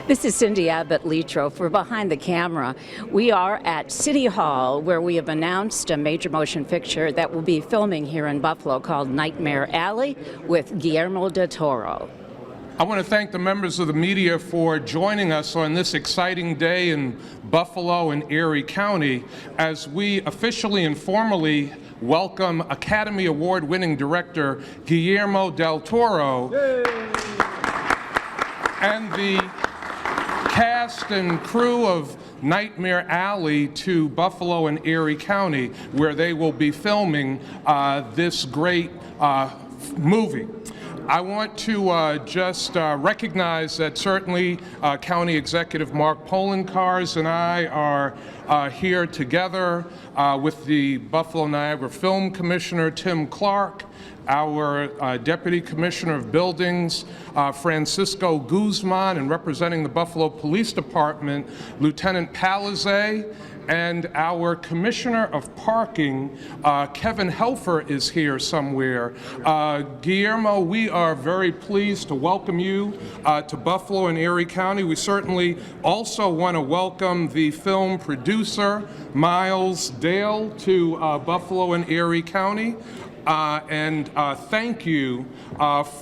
This is Cindy Abbott Letro for Behind the Camera. We are at City Hall, where we have announced a major motion picture that will be filming here in Buffalo called Nightmare Alley with Guillermo del Toro. I want to thank the members of the media for joining us on this exciting day in Buffalo and Erie County as we officially and formally welcome Academy Award-winning director Guillermo del Toro. Yay! And the cast and crew of Nightmare Alley to Buffalo and Erie County, where they will be filming this great movie. I want to just recognize that certainly County Executive Mark Poloncarz and I are here together with the Buffalo Niagara Film Commissioner Tim Clark, our Deputy Commissioner of Buildings, Francisco Guzman, and representing the Buffalo Police Department, Lieutenant Palizay, and our Commissioner of Parking, Kevin Helfer, is here somewhere. Guillermo, we are very pleased to welcome you to Buffalo and Erie County. We certainly also want to welcome the film producer, Miles Dale, to Buffalo and Erie County. And thank you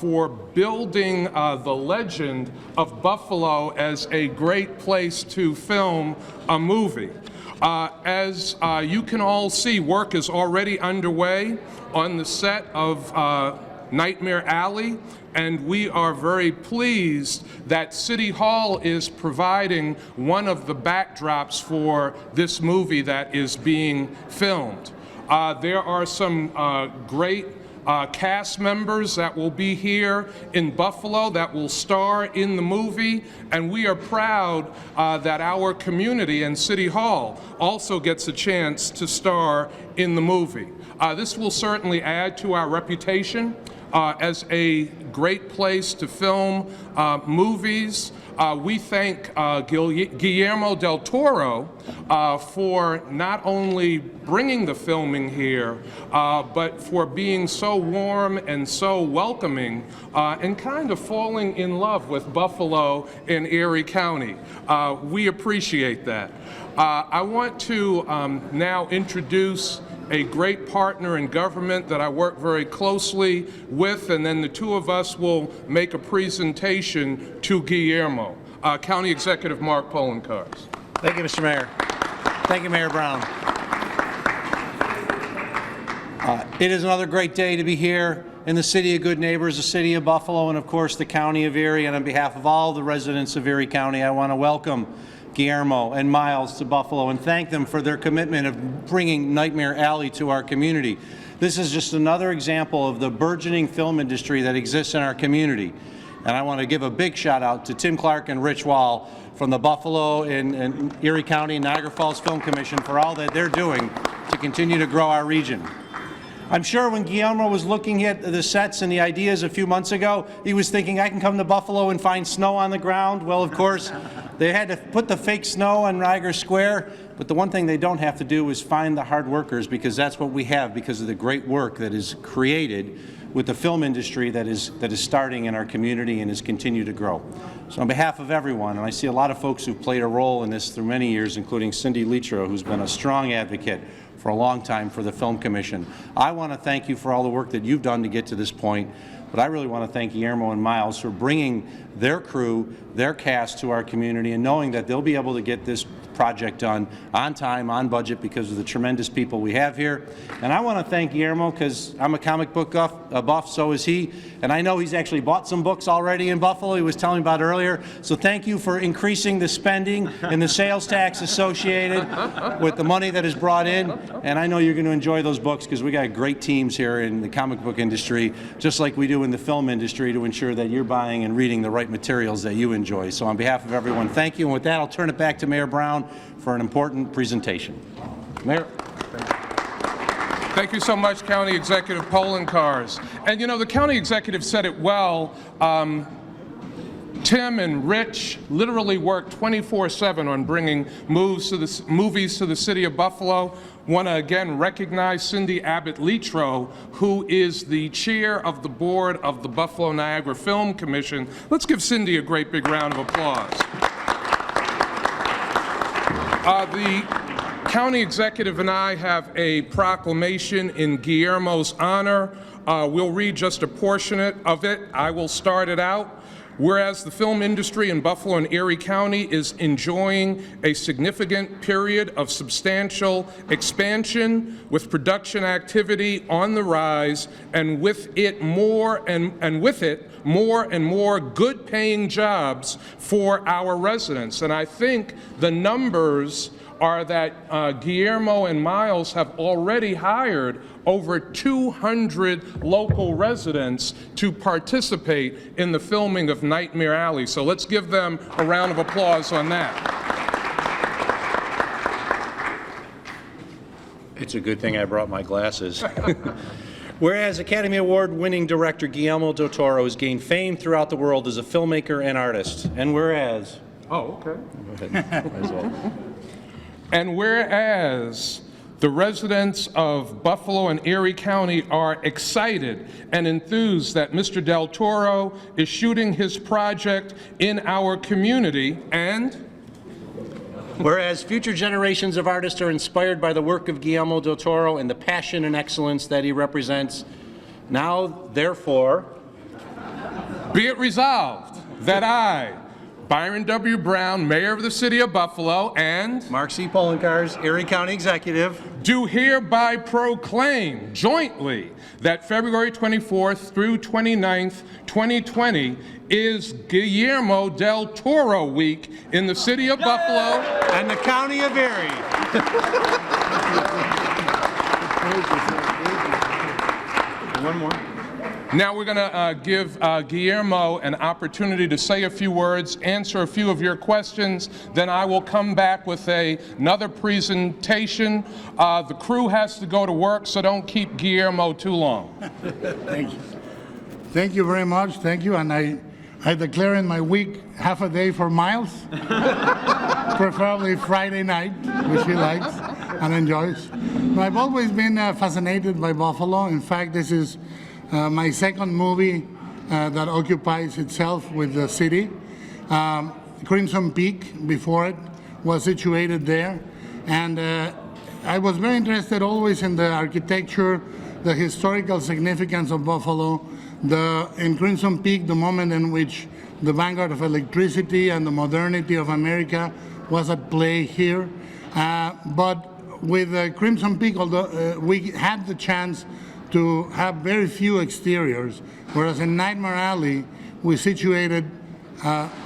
for building the legend of Buffalo as a great place to film a movie. As you can all see, work is already underway on the set of Nightmare Alley, and we are very pleased that City Hall is providing one of the backdrops for this movie that is being filmed. There are some great cast members that will be here in Buffalo that will star in the movie, and we are proud that our community and City Hall also gets a chance to star in the movie. This will certainly add to our reputation as a great place to film movies. We thank Guillermo del Toro for not only bringing the filming here, but for being so warm and so welcoming and kind of falling in love with Buffalo and Erie County. We appreciate that. I want to now introduce a great partner in government that I work very closely with, and then the two of us will make a presentation to Guillermo. County Executive Mark Poloncarz. Thank you, Mr. Mayor. Thank you, Mayor Brown. It is another great day to be here in the City of Good Neighbors, the City of Buffalo, and of course the County of Erie. And on behalf of all the residents of Erie County, I want to welcome Guillermo and Miles to Buffalo and thank them for their commitment of bringing Nightmare Alley to our community. This is just another example of the burgeoning film industry that exists in our community. And I want to give a big shout out to Tim Clark and Rich Wall from the Buffalo and Erie County and Niagara Falls Film Commission for all that they're doing to continue to grow our region. I'm sure when Guillermo was looking at the sets and the ideas a few months ago, he was thinking, I can come to Buffalo and find snow on the ground. Well, of course, they had to put the fake snow on Niagara Square, but the one thing they don't have to do is find the hard workers, because that's what we have because of the great work that is created with the film industry that is starting in our community and has continued to grow. So on behalf of everyone, and I see a lot of folks who've played a role in this through many years, including Cindy Letro, who's been a strong advocate for a long time for the Film Commission. I want to thank you for all the work that you've done to get to this point, but I really want to thank Guillermo and Miles for bringing their crew, their cast to our community, and knowing that they'll be able to get this project done on time, on budget, because of the tremendous people we have here. And I want to thank Guillermo because I'm a comic book buff, so is he, and I know he's actually bought some books already in Buffalo. He was telling me about earlier. So thank you for increasing the spending and the sales tax associated with the money that is brought in. And I know you're going to enjoy those books because we got great teams here in the comic book industry, just like we do in the film industry, to ensure that you're buying and reading the right materials that you enjoy. So on behalf of everyone, thank you. And with that, I'll turn it back to Mayor Brown for an important presentation. Mayor. Thank you so much, County Executive Poloncarz. And you know, the County Executive said it well. Tim and Rich literally work 24/7 on bringing movies to the City of Buffalo. Want to again recognize Cindy Abbott Letro, who is the chair of the board of the Buffalo Niagara Film Commission. Let's give Cindy a great big round of applause. The county executive and I have a proclamation in Guillermo's honor. We'll read just a portion of it. I will start it out. Whereas the film industry in Buffalo and Erie County is enjoying a significant period of substantial expansion with production activity on the rise, and with it more and more good-paying jobs for our residents. And I think the numbers are that Guillermo and Miles have already hired over 200 local residents to participate in the filming of Nightmare Alley. So let's give them a round of applause on that. It's a good thing I brought my glasses. Whereas Academy Award-winning director Guillermo del Toro has gained fame throughout the world as a filmmaker and artist. And whereas... Oh, okay. Go ahead. Might as well. And whereas the residents of Buffalo and Erie County are excited and enthused that Mr. Del Toro is shooting his project in our community, and whereas future generations of artists are inspired by the work of Guillermo del Toro and the passion and excellence that he represents, now, therefore, be it resolved that I, Byron W. Brown, Mayor of the City of Buffalo, and Mark C. Poloncarz, Erie County Executive, do hereby proclaim jointly that February 24th through 29th, 2020 is Guillermo del Toro Week in the City of Buffalo and the County of Erie. One more. Now we're going to give Guillermo an opportunity to say a few words, answer a few of your questions. Then I will come back with another presentation. The crew has to go to work, so don't keep Guillermo too long. Thank you. Thank you very much. Thank you. And I declare in my week half a day for Miles, preferably Friday night, which he likes and enjoys. I've always been fascinated by Buffalo. In fact, this is my second movie that occupies itself with the city. Crimson Peak, before it, was situated there. And I was very interested always in the architecture, the historical significance of Buffalo. In Crimson Peak, the moment in which the vanguard of electricity and the modernity of America was at play here. But with Crimson Peak, although we had the chance to have very few exteriors, whereas in Nightmare Alley, we situated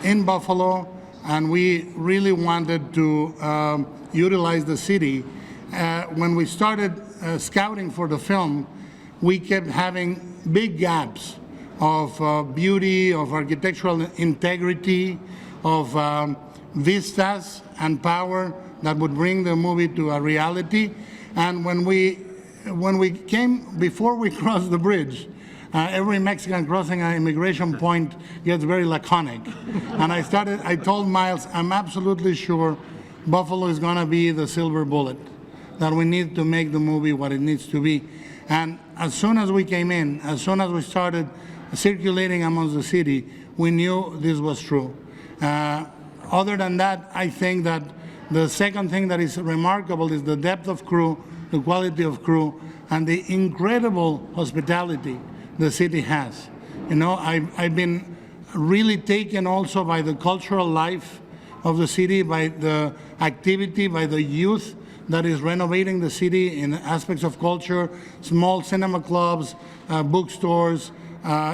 in Buffalo, and we really wanted to utilize the city. When we started scouting for the film, we kept having big gaps of beauty, of architectural integrity, of vistas and power that would bring the movie to a reality. And when we came, before we crossed the bridge, every Mexican crossing an immigration point gets very laconic. And I told Miles, I'm absolutely sure Buffalo is gonna be the silver bullet, that we need to make the movie what it needs to be. And as soon as we came in, as soon as we started circulating amongst the city, we knew this was true. Other than that, I think that the second thing that is remarkable is the depth of crew, the quality of crew, and the incredible hospitality the city has. You know, I've been really taken also by the cultural life of the city, by the activity, by the youth that is renovating the city in aspects of culture, small cinema clubs, bookstores,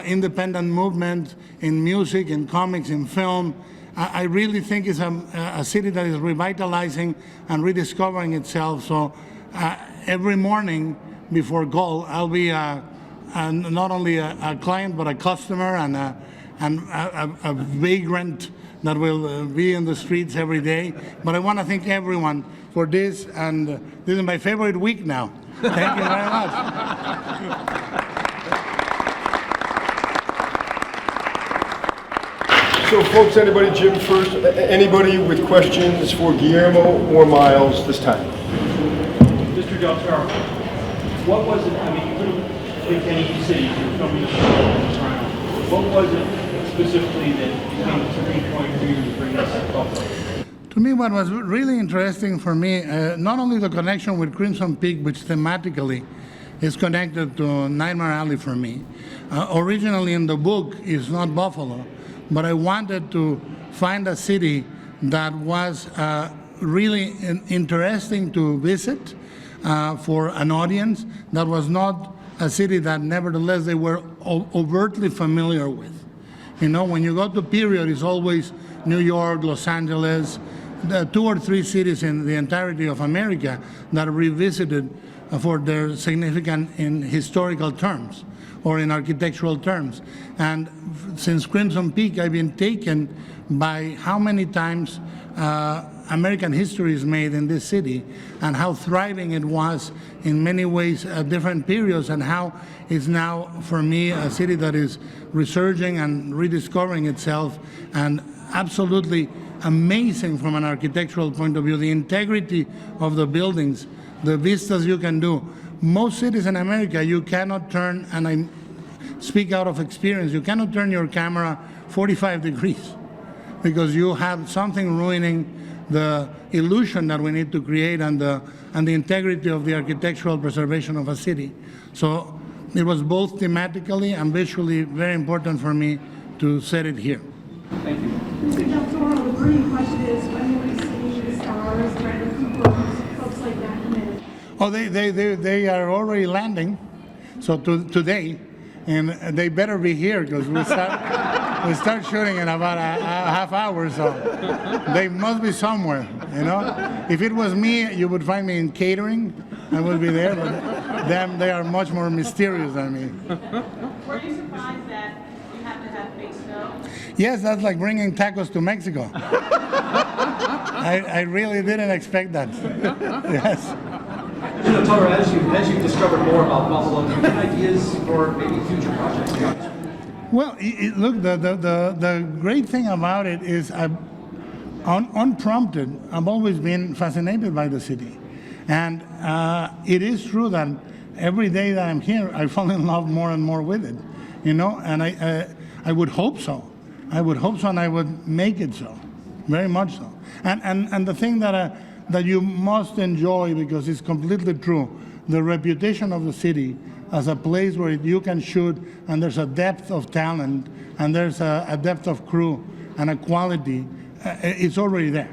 independent movement in music, in comics, in film. I really think it's a city that is revitalizing and rediscovering itself. So every morning before goal, I'll be not only a client, but a customer and a vagrant that will be in the streets every day. But I want to thank everyone for this, and this is my favorite week now. Thank you very much. So folks, anybody, Jim first, anybody with questions for Guillermo or Miles this time? Mr. Del Toro, what was it, I mean, you couldn't pick any city to film this around. What was it specifically that became the turning point for you to bring this to Buffalo? To me, what was really interesting for me, not only the connection with Crimson Peak, which thematically is connected to Nightmare Alley for me. Originally in the book is not Buffalo, but I wanted to find a city that was really interesting to visit for an audience, that was not a city that nevertheless they were overtly familiar with. You know, when you go to period, it's always New York, Los Angeles, the 2 or 3 cities in the entirety of America that are revisited for their significance in historical terms or in architectural terms. And since Crimson Peak, I've been taken by how many times American history is made in this city and how thriving it was in many ways at different periods, and how it's now, for me, a city that is resurging and rediscovering itself, and absolutely amazing from an architectural point of view. The integrity of the buildings, the vistas you can do. Most cities in America, you cannot turn, and I speak out of experience, you cannot turn your camera 45 degrees because you have something ruining the illusion that we need to create and the integrity of the architectural preservation of a city. So it was both thematically and visually very important for me to set it here. Thank you. Mr. Del Toro, the burning question is, when will we see the stars, Bradley Cooper, folks like that come in? Oh, they are already landing, so today, and they better be here because we start shooting in about a half hour, so they must be somewhere, you know. If it was me, you would find me in catering, I would be there, but them, they are much more mysterious than me. Were you surprised that you have to have fake snow? Yes, that's like bringing tacos to Mexico. I really didn't expect that. Yes. Mr. Del Toro, as you've discovered more about Buffalo, do you have ideas for maybe future projects? Well, look, the great thing about it is unprompted, I've always been fascinated by the city. And it is true that every day that I'm here, I fall in love more and more with it, you know, and I would hope so. I would hope so, and I would make it so, very much so. And the thing that you must enjoy, because it's completely true, the reputation of the city as a place where you can shoot, and there's a depth of talent, and there's a depth of crew, and a quality, it's already there.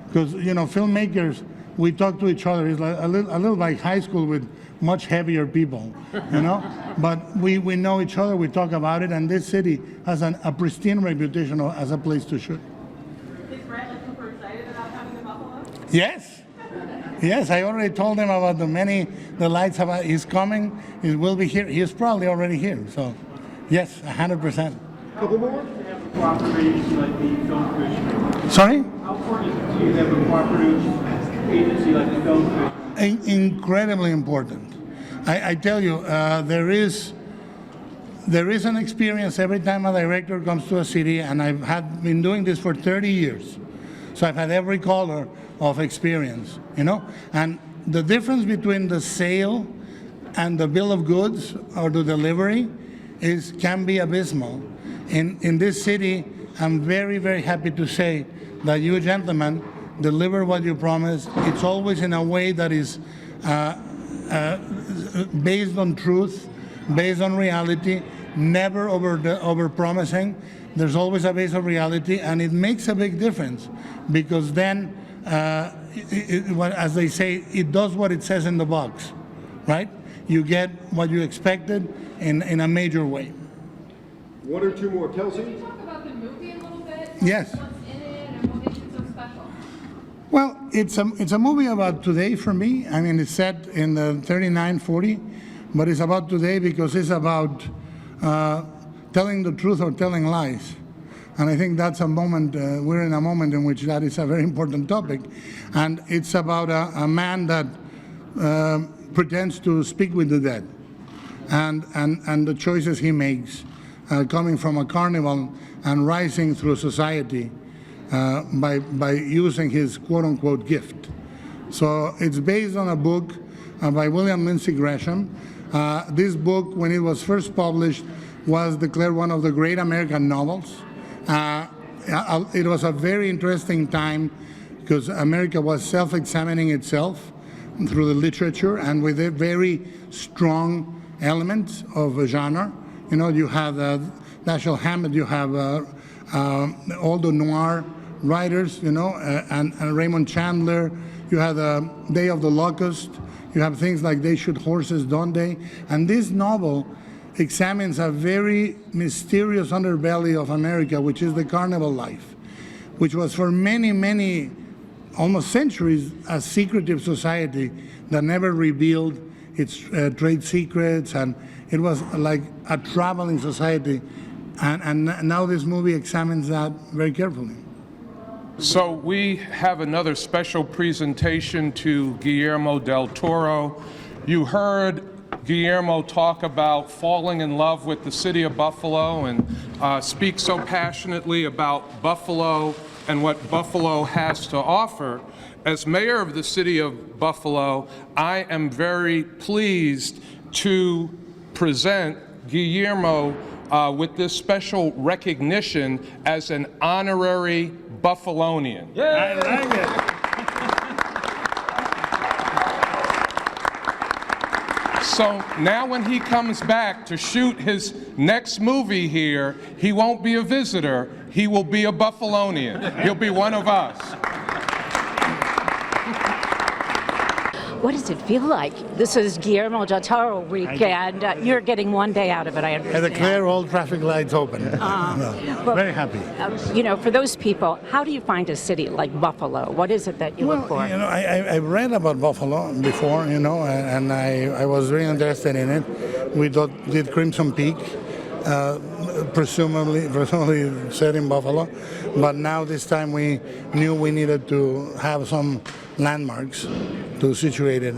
Because, you know, filmmakers, we talk to each other, it's like a little like high school with much heavier people, you know? But we know each other, we talk about it, and this city has a pristine reputation as a place to shoot. Is Bradley Cooper excited about coming to Buffalo? Yes. Yes, I already told him about the lights about he's coming, he will be here. He's probably already here, so yes, 100%. Couple more? Have a cooperative agency like the Film Commission. Sorry? How important is it to you to have a cooperative agency like the Film Commission? Incredibly important. I tell you, there is an experience every time a director comes to a city, and I've been doing this for 30 years. So I've had every color of experience, you know? And the difference between the sale and the bill of goods or the delivery can be abysmal. In this city, I'm very, very happy to say that you gentlemen deliver what you promise. It's always in a way that is based on truth, based on reality, never over promising. There's always a base of reality, and it makes a big difference, because then, as they say, it does what it says in the box, right? You get what you expected in a major way. One or two more. Kelsey? Can you talk about the movie a little bit? Yes. What's in it and what makes it so special? Well, it's a movie about today for me. I mean, it's set in the 39, 40, but it's about today because it's about telling the truth or telling lies. And I think that's a moment, we're in a moment in which that is a very important topic. And it's about a man that pretends to speak with the dead, and the choices he makes, coming from a carnival and rising through society by using his quote-unquote gift. So it's based on a book by William Lindsay Gresham. This book, when it was first published, was declared one of the great American novels. It was a very interesting time because America was self-examining itself through the literature and with a very strong element of a genre. You know, you have Dashiell Hammett, you have all the noir writers, you know, and Raymond Chandler. You have the Day of the Locust. You have things like They Shoot Horses, Don't They? And this novel examines a very mysterious underbelly of America, which is the carnival life, which was for many, many, almost centuries, a secretive society that never revealed its trade secrets, and it was like a traveling society. And now this movie examines that very carefully. So we have another special presentation to Guillermo del Toro. You heard Guillermo talk about falling in love with the city of Buffalo and speak so passionately about Buffalo and what Buffalo has to offer. As mayor of the city of Buffalo, I am very pleased to present Guillermo with this special recognition as an honorary Buffalonian. I like it. So now when he comes back to shoot his next movie here, he won't be a visitor, he will be a Buffalonian. He'll be one of us. What does it feel like? This is Guillermo del Toro week, and you're getting one day out of it, I understand. And declare all traffic lights open. Well, very happy. You know, for those people, how do you find a city like Buffalo? What is it that you look for? You know, I read about Buffalo before, you know, and I was really interested in it. We did Crimson Peak, presumably set in Buffalo, but now this time we knew we needed to have some landmarks to situate it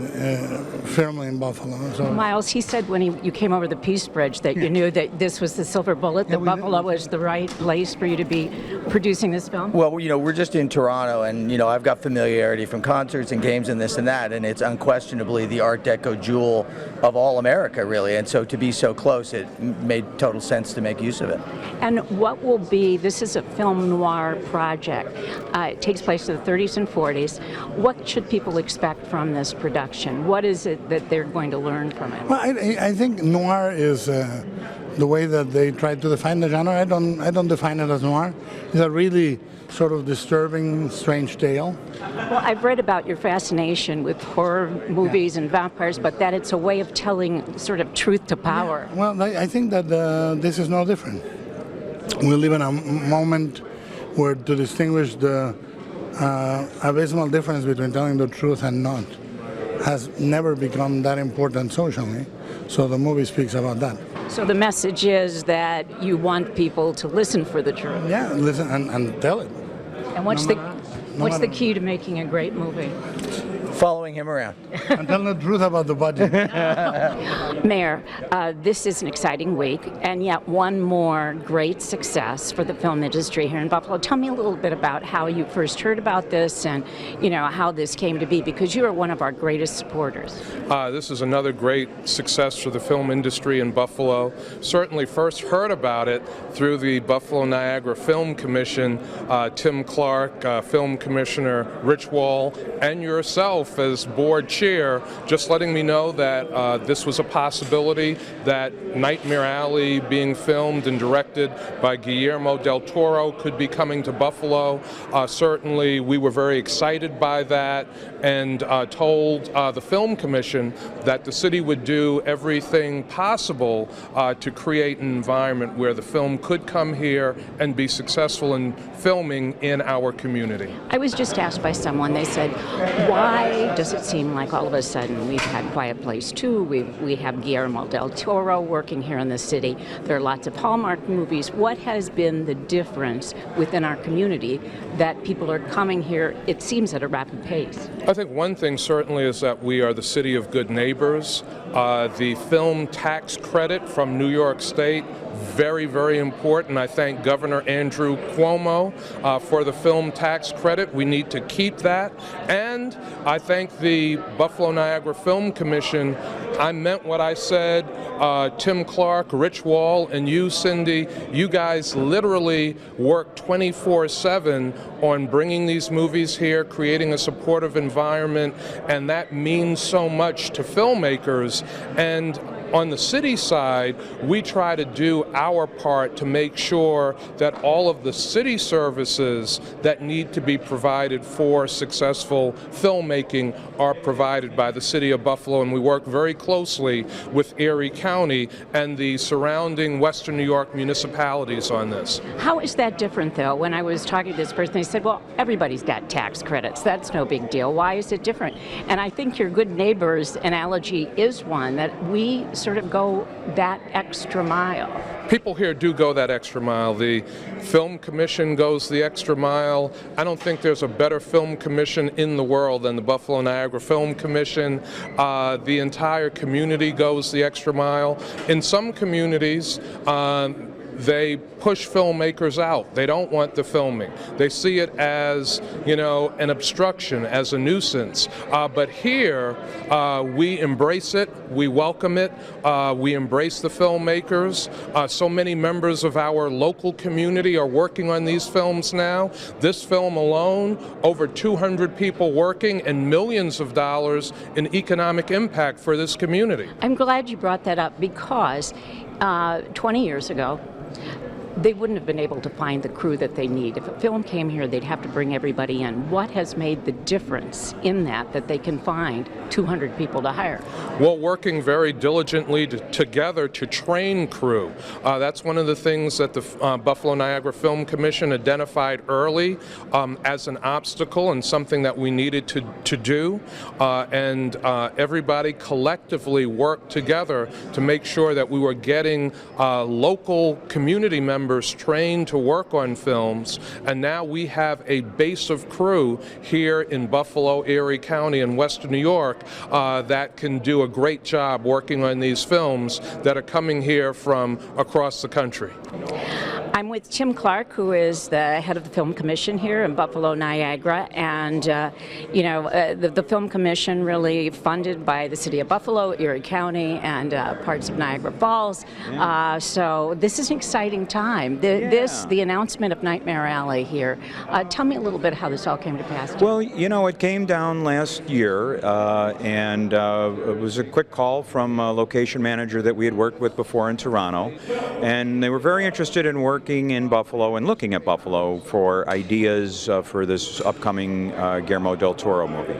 firmly in Buffalo. So. Miles, he said when you came over the Peace Bridge that you knew that this was the silver bullet, that Buffalo was the right place for you to be producing this film? Well, you know, we're just in Toronto, and, you know, I've got familiarity from concerts and games and this and that, and it's unquestionably the Art Deco jewel of all America, really. And so to be so close, it made total sense to make use of it. And what will be, this is a film noir project. It takes place in the 30s and 40s. What should people expect from this production? What is it that they're going to learn from it? Well, I think noir is the way that they try to define the genre. I don't define it as noir. It's a really sort of disturbing, strange tale. Well, I've read about your fascination with horror movies and vampires, but that it's a way of telling sort of truth to power. Yeah. Well, I think that this is no different. We live in a moment where to distinguish the abysmal difference between telling the truth and not has never become that important socially. So the movie speaks about that. So the message is that you want people to listen for the truth. Yeah, listen and tell it. And what's the key to making a great movie? Following him around. And tell the truth about the budget. Mayor, this is an exciting week, and yet one more great success for the film industry here in Buffalo. Tell me a little bit about how you first heard about this and, you know, how this came to be, because you are one of our greatest supporters. This is another great success for the film industry in Buffalo. Certainly first heard about it through the Buffalo Niagara Film Commission, Tim Clark, Film Commissioner Rich Wall, and yourself as board chair, just letting me know that this was a possibility, that Nightmare Alley being filmed and directed by Guillermo del Toro could be coming to Buffalo. Certainly we were very excited by that and told the Film Commission that the city would do everything possible to create an environment where the film could come here and be successful in filming in our community. I was just asked by someone, they said, why does it seem like all of a sudden we've had Quiet Place 2, we have Guillermo del Toro working here in the city, there are lots of Hallmark movies. What has been the difference within our community that people are coming here, it seems, at a rapid pace? I think one thing certainly is that we are the city of good neighbors. The film tax credit from New York State, very, very important. I thank Governor Andrew Cuomo for the film tax credit. We need to keep that. And I thank the Buffalo Niagara Film Commission. I meant what I said Tim Clark, Rich Wall, and you, Cindy, you guys literally work 24/7 on bringing these movies here, creating a supportive environment, and that means so much to filmmakers. And on the city side, we try to do our part to make sure that all of the city services that need to be provided for successful filmmaking are provided by the City of Buffalo, and we work very closely with Erie County and the surrounding Western New York municipalities on this. How is that different, though? When I was talking to this person, they said, well, everybody's got tax credits. That's no big deal. Why is it different? And I think your good neighbors analogy is one that we sort of go that extra mile. People here do go that extra mile. The Film Commission goes the extra mile. I don't think there's a better film commission in the world than the Buffalo Niagara Film Commission. The entire community goes the extra mile. In some communities, they push filmmakers out. They don't want the filming. They see it as, an obstruction, as a nuisance. But here, we embrace it, we welcome it, we embrace the filmmakers. So many members of our local community are working on these films now. This film alone, over 200 people working and millions of dollars in economic impact for this community. I'm glad you brought that up because 20 years ago, they wouldn't have been able to find the crew that they need. If a film came here, they'd have to bring everybody in. What has made the difference in that they can find 200 people to hire? Well, working very diligently together to train crew. That's one of the things that the Buffalo Niagara Film Commission identified early as an obstacle and something that we needed to do. And everybody collectively worked together to make sure that we were getting local community members trained to work on films, and now we have a base of crew here in Buffalo, Erie County, and Western New York that can do a great job working on these films that are coming here from across the country. I'm with Tim Clark, who is the head of the Film Commission here in Buffalo, Niagara, and the Film Commission really funded by the City of Buffalo, Erie County, and parts of Niagara Falls. So this is an exciting time. The announcement of Nightmare Alley here. Tell me a little bit how this all came to pass. Well, it came down last year, and it was a quick call from a location manager that we had worked with before in Toronto, and they were very interested in working in Buffalo and looking at Buffalo for ideas for this upcoming Guillermo del Toro movie.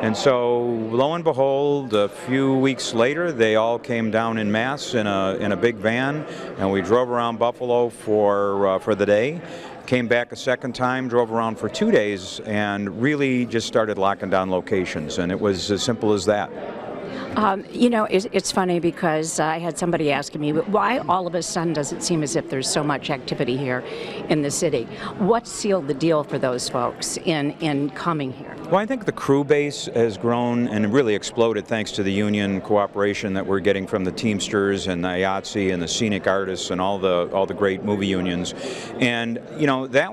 And so, lo and behold, a few weeks later, they all came down en masse in a big van, and we drove around Buffalo for the day. Came back a second time, drove around for 2 days, and really just started locking down locations, and it was as simple as that. It's funny because I had somebody asking me, why all of a sudden does it seem as if there's so much activity here in the city? What sealed the deal for those folks in coming here? Well, I think the crew base has grown and really exploded thanks to the union cooperation that we're getting from the Teamsters and the IATSE and the Scenic Artists and all the great movie unions. And that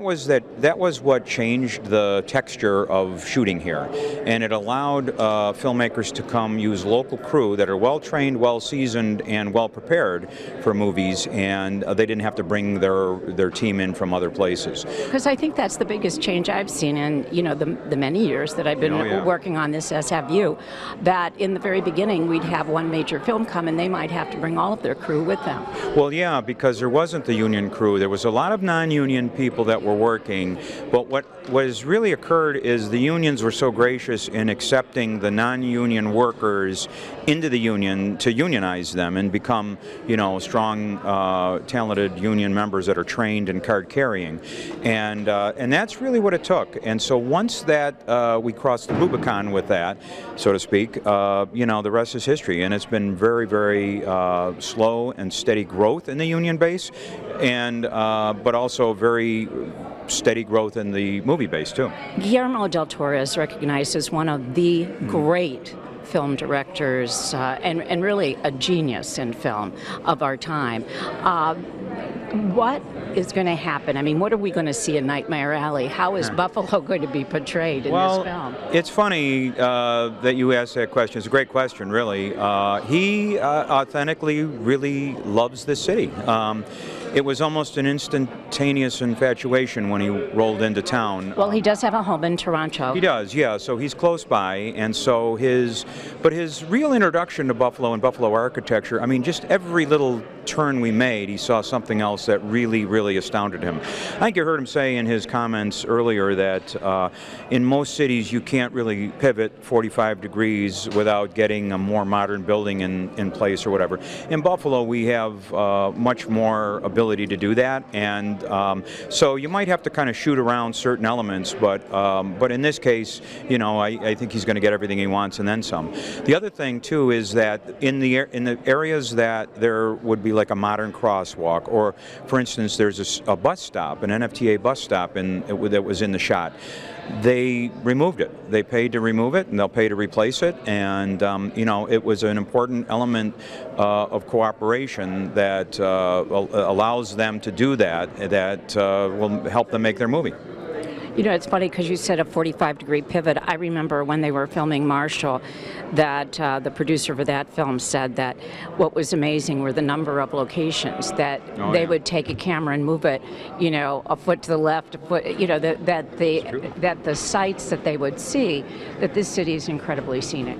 was what changed the texture of shooting here, and it allowed filmmakers to come use local crew that are well trained, well seasoned, and well prepared for movies, and they didn't have to bring their team in from other places. Because I think that's the biggest change I've seen in the many years that I've been working on this, as have you, that in the very beginning we'd have one major film come and they might have to bring all of their crew with them. Well, yeah, because there wasn't the union crew. There was a lot of non-union people that were working, but what has really occurred is the unions were so gracious in accepting the non-union workers into the union to unionize them and become, strong, talented union members that are trained and card carrying, and that's really what it took. And so once that we crossed the Rubicon with that, so to speak, the rest is history, and it's been very, very slow and steady growth in the union base, and but also very steady growth in the movie base too. Guillermo del Toro is recognized as one of the great film directors and really a genius in film of our time. What is going to happen? I mean, what are we going to see in Nightmare Alley? How is Buffalo going to be portrayed in this film? It's funny that you asked that question. It's a great question, really. He authentically really loves this city. It was almost an instantaneous infatuation when he rolled into town. Well, he does have a home in Toronto. He does, yeah. So he's close by, and so his real introduction to Buffalo and Buffalo architecture, I mean, just every little turn we made, he saw something else that really, really astounded him. I think you heard him say in his comments earlier that in most cities you can't really pivot 45 degrees without getting a more modern building in place or whatever. In Buffalo, we have much more ability to do that, and so you might have to kind of shoot around certain elements, but in this case, you know, I think he's going to get everything he wants and then some. The other thing too is that in the areas that there would be like a modern crosswalk, or for instance, there's a bus stop, an NFTA bus stop that was in the shot. They removed it. They paid to remove it, and they'll pay to replace it. And you know, it was an important element of cooperation that allows them to do that. That will help them make their movie. You know, it's funny because you said a 45-degree pivot. I remember when they were filming Marshall that the producer for that film said that what was amazing were the number of locations that they would take a camera and move it, you know, a foot to the left, a foot, you know, that the sights that they would see, that this city is incredibly scenic.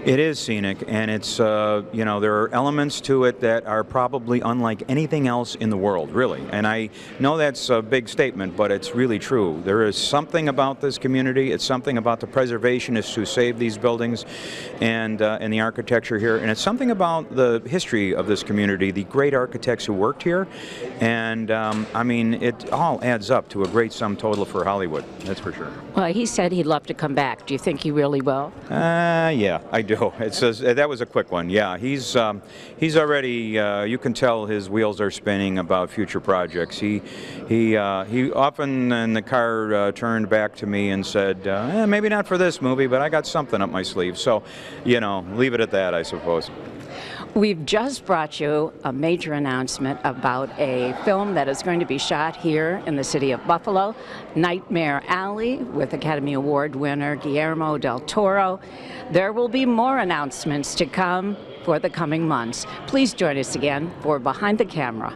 It is scenic, and it's, you know, there are elements to it that are probably unlike anything else in the world, really. And I know that's a big statement, but it's really true. There is something about this community. It's something about the preservationists who saved these buildings and the architecture here. And it's something about the history of this community, the great architects who worked here. And I mean, it all adds up to a great sum total for Hollywood, that's for sure. Well, he said he'd love to come back. Do you think he really will? Yeah, I do. It says that was a quick one. Yeah, he's already. You can tell his wheels are spinning about future projects. He often in the car turned back to me and said, maybe not for this movie, but I got something up my sleeve. So, you know, leave it at that, I suppose. We've just brought you a major announcement about a film that is going to be shot here in the city of Buffalo, Nightmare Alley, with Academy Award winner Guillermo del Toro. There will be more announcements to come for the coming months. Please join us again for Behind the Camera.